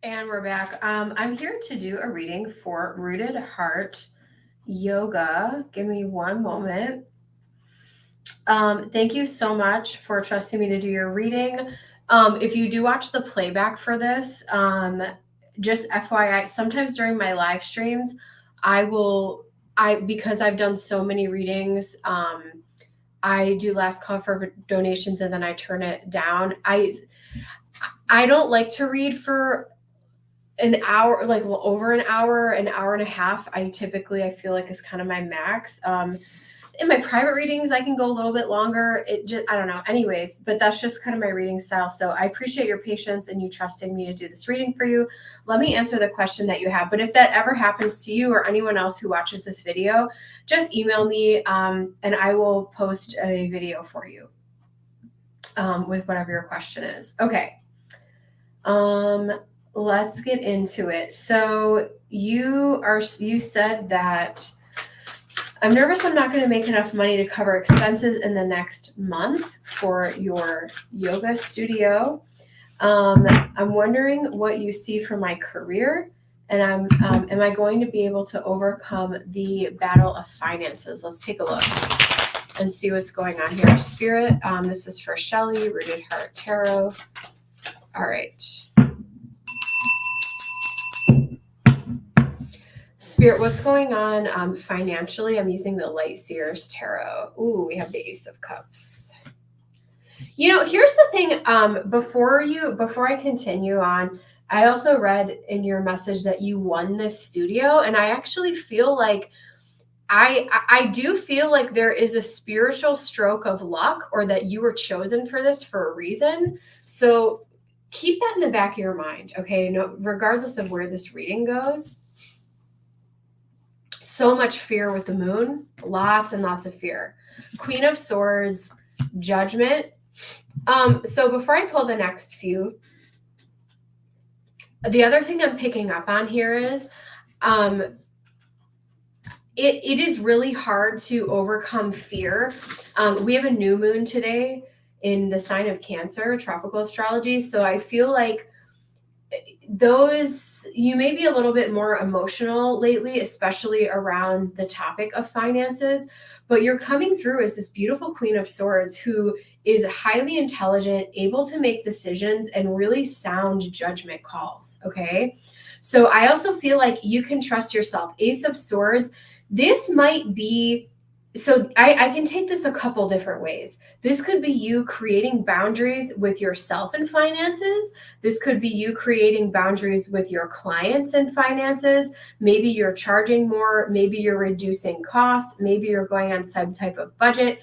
And we're back. I'm here to do a reading for Rooted Heart Yoga. Give me one moment. Thank you so much for trusting me to do your reading. If you do watch the playback for this, just FYI, sometimes during my live streams, I will, because I've done so many readings, I do last call for donations and then I turn it down. I don't like to read for an hour, like over an hour and a half. I feel like is kind of my max. In my private readings, I can go a little bit longer. It just, I don't know. Anyways, but that's just kind of my reading style. So I appreciate your patience and you trusting me to do this reading for you. Let me answer the question that you have. But if that ever happens to you or anyone else who watches this video, just email me and I will post a video for you with whatever your question is. Okay. Let's get into it. So you said that I'm nervous I'm not going to make enough money to cover expenses in the next month for your yoga studio. I'm wondering what you see for my career, and am I going to be able to overcome the battle of finances? Let's take a look and see what's going on here. Spirit, this is for Shelley, Rooted Heart Tarot. All right. Spirit, what's going on financially? I'm using the Light Seers Tarot. Ooh, we have the Ace of Cups. You know, here's the thing. Before I continue on, I also read in your message that you won this studio, and I actually feel like I do feel like there is a spiritual stroke of luck, or that you were chosen for this for a reason. So keep that in the back of your mind, okay? No, regardless of where this reading goes. So much fear with the moon, lots and lots of fear. Queen of Swords, Judgment. So before I pull the next few, the other thing I'm picking up on here is it is really hard to overcome fear. We have a new moon today in the sign of Cancer, tropical astrology. So I feel like you may be a little bit more emotional lately, especially around the topic of finances, but you're coming through as this beautiful Queen of Swords who is highly intelligent, able to make decisions and really sound judgment calls. Okay. So I also feel like you can trust yourself. Ace of Swords, this might be, so I can take this a couple different ways. This could be you creating boundaries with yourself and finances. This could be you creating boundaries with your clients and finances. Maybe you're charging more. Maybe you're reducing costs. Maybe you're going on some type of budget.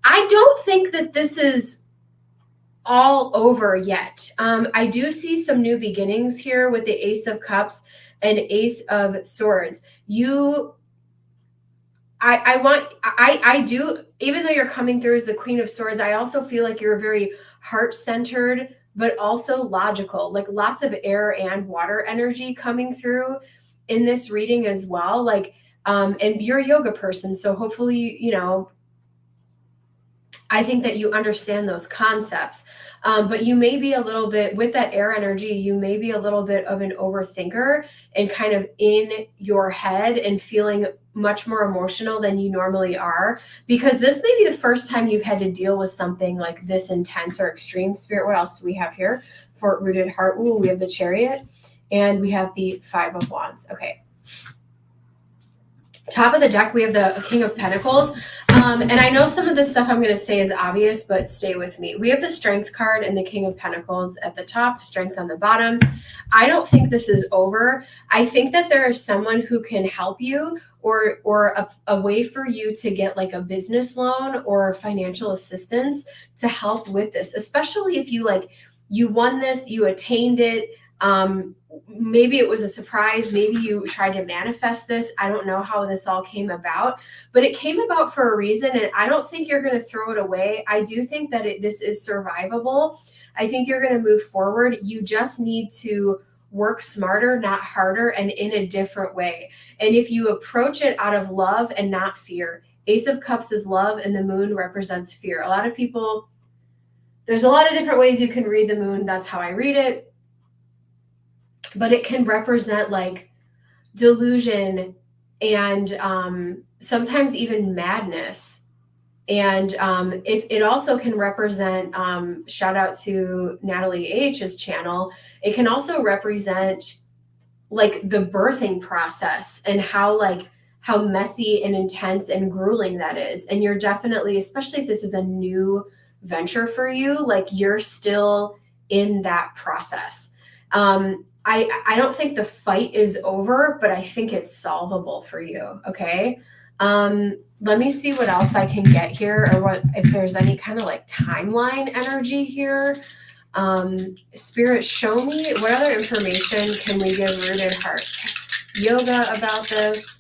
I don't think that this is all over yet. I do see some new beginnings here with the Ace of Cups and Ace of Swords. I do, even though you're coming through as the Queen of Swords, I also feel like you're very heart-centered, but also logical, like lots of air and water energy coming through in this reading as well. Like, and you're a yoga person, so hopefully, I think that you understand those concepts. But you may be a little bit, with that air energy, you may be a little bit of an overthinker and kind of in your head and feeling much more emotional than you normally are, because this may be the first time you've had to deal with something like this intense or extreme. Spirit, what else do we have here for Rooted Heart? Ooh, we have the Chariot and we have the Five of Wands. Okay. Top of the deck, we have the King of Pentacles. And I know some of this stuff I'm going to say is obvious, but stay with me. We have the Strength card and the King of Pentacles at the top, Strength on the bottom. I don't think this is over. I think that there is someone who can help you, or a way for you to get like a business loan or financial assistance to help with this, especially if you won this, you attained it. Maybe it was a surprise. Maybe you tried to manifest this. I don't know how this all came about, but it came about for a reason. And I don't think you're going to throw it away. I do think that this is survivable. I think you're going to move forward. You just need to work smarter, not harder, and in a different way. And if you approach it out of love and not fear, Ace of Cups is love and the moon represents fear. A lot of people, there's a lot of different ways you can read the moon. That's how I read it. but it can represent like delusion and sometimes even madness. And it also can represent, shout out to Natalie H's channel, it can also represent like the birthing process and how messy and intense and grueling that is. And you're definitely, especially if this is a new venture for you, like you're still in that process. I don't think the fight is over, but I think it's solvable for you. Okay. Let me see what else I can get here, or what if there's any kind of like timeline energy here. Spirit, show me what other information can we give Rooted Heart Yoga about this.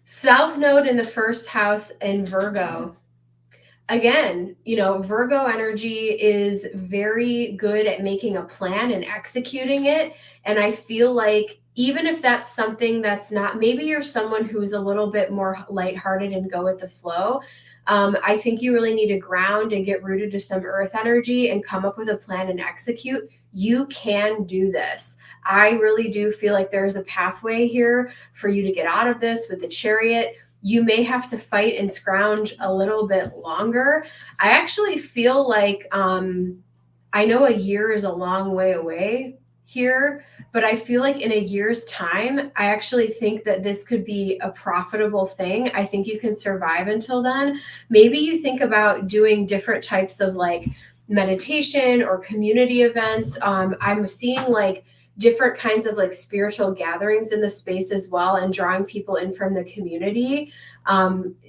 South Node in the first house in Virgo. Again, Virgo energy is very good at making a plan and executing it. And I feel like even if that's something that's not, maybe you're someone who's a little bit more lighthearted and go with the flow. I think you really need to ground and get rooted to some earth energy and come up with a plan and execute. You can do this. I really do feel like there's a pathway here for you to get out of this with the Chariot. You may have to fight and scrounge a little bit longer. I actually feel like, I know a year is a long way away here, but I feel like in a year's time, I actually think that this could be a profitable thing. I think you can survive until then. Maybe you think about doing different types of like meditation or community events. I'm seeing like different kinds of like spiritual gatherings in the space as well, and drawing people in from the community,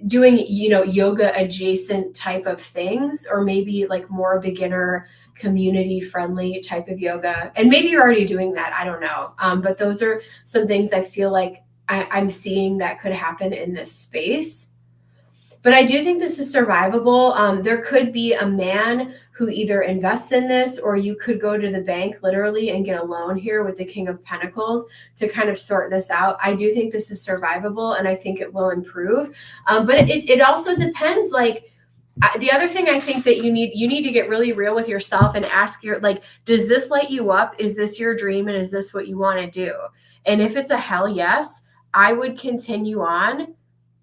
doing yoga adjacent type of things, or maybe like more beginner community friendly type of yoga. And maybe you're already doing that, I don't know, but those are some things I feel like I'm seeing that could happen in this space. But I do think this is survivable. There could be a man who either invests in this, or you could go to the bank literally and get a loan here with the King of Pentacles to kind of sort this out. I do think this is survivable, and I think it will improve. But it also depends. Like, the other thing I think that you need to get really real with yourself and ask does this light you up? Is this your dream? And is this what you want to do? And if it's a hell yes, I would continue on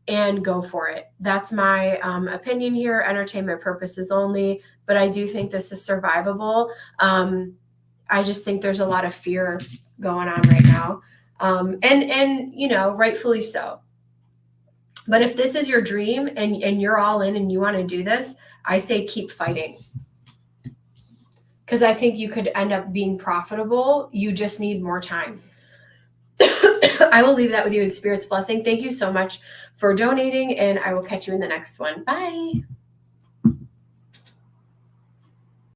and go for it. That's my opinion here. Entertainment purposes only, but I do think this is survivable. I just think there's a lot of fear going on right now, and rightfully so. But if this is your dream and you're all in and you want to do this, I say keep fighting, because I think you could end up being profitable. You just need more time. I will leave that with you in Spirit's blessing. Thank you so much for donating, and I will catch you in the next one. Bye.